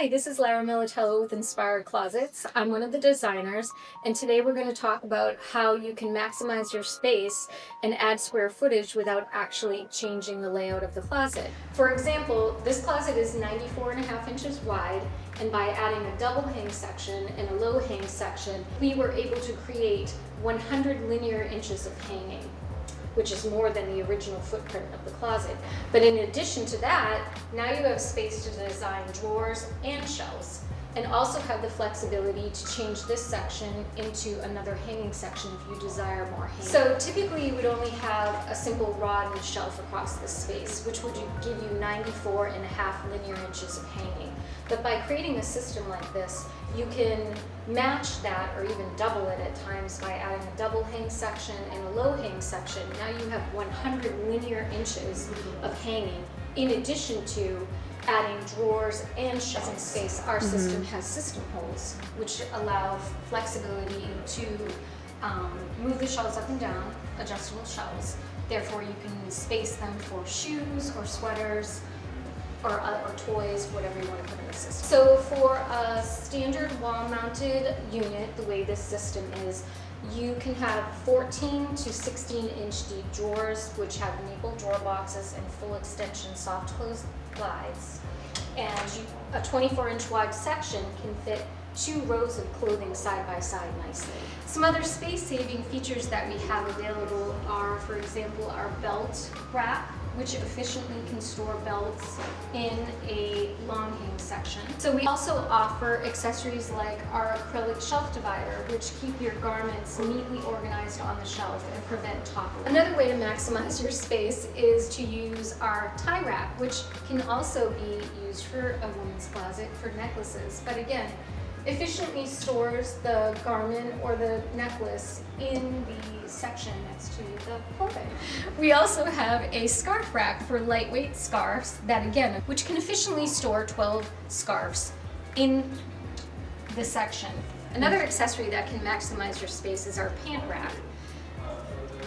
Hi, this is Lara Militello with Inspired Closets. I'm one of the designers, and today we're going to talk about how you can maximize your space and add square footage without actually changing the layout of the closet. For example, this closet is 94.5 inches wide, and by adding a double hang section and a low hang section, we were able to create 100 linear inches of hanging, which is more than the original footprint of the closet. But in addition to that, now you have space to design drawers and shelves, and also have the flexibility to change this section into another hanging section if you desire more hanging. So typically you would only have a simple rod and shelf across this space, which would give you 94.5 linear inches of hanging. But by creating a system like this, you can match that or even double it at times by adding a double hang section and a low hang section. Now you have 100 linear inches of hanging, in addition to adding drawers and shelves in space. Our system has system holes, which allow flexibility to move the shelves up and down, adjustable shelves. Therefore, you can space them for shoes or sweaters, or toys, whatever you want to put in the system. So for a standard wall-mounted unit, the way this system is, you can have 14 to 16 inch deep drawers, which have maple drawer boxes and full extension soft close glides. And a 24-inch wide section can fit 2 rows of clothing side by side nicely. Some other space-saving features that we have available are, for example, our belt rack, which efficiently can store belts in a long hang section. So we also offer accessories like our acrylic shelf divider, which keep your garments neatly organized on the shelf and prevent toppling. Another way to maximize your space is to use our tie rack, which can also be used for a woman's closet for necklaces. But again, efficiently stores the garment or the necklace in the section next to the clothing. We also have a scarf rack for lightweight scarves that, again, which can efficiently store 12 scarves in the section. Another accessory that can maximize your space is our pant rack.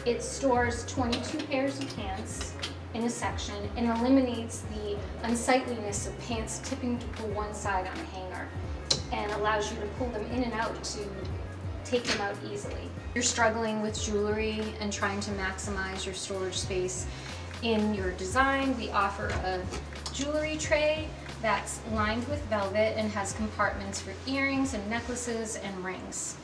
It stores 22 pairs of pants in a section and eliminates the unsightliness of pants tipping to pull one side on a hanger, and allows you to pull them in and out to take them out easily. If you're struggling with jewelry and trying to maximize your storage space in your design, we offer a jewelry tray that's lined with velvet and has compartments for earrings and necklaces and rings.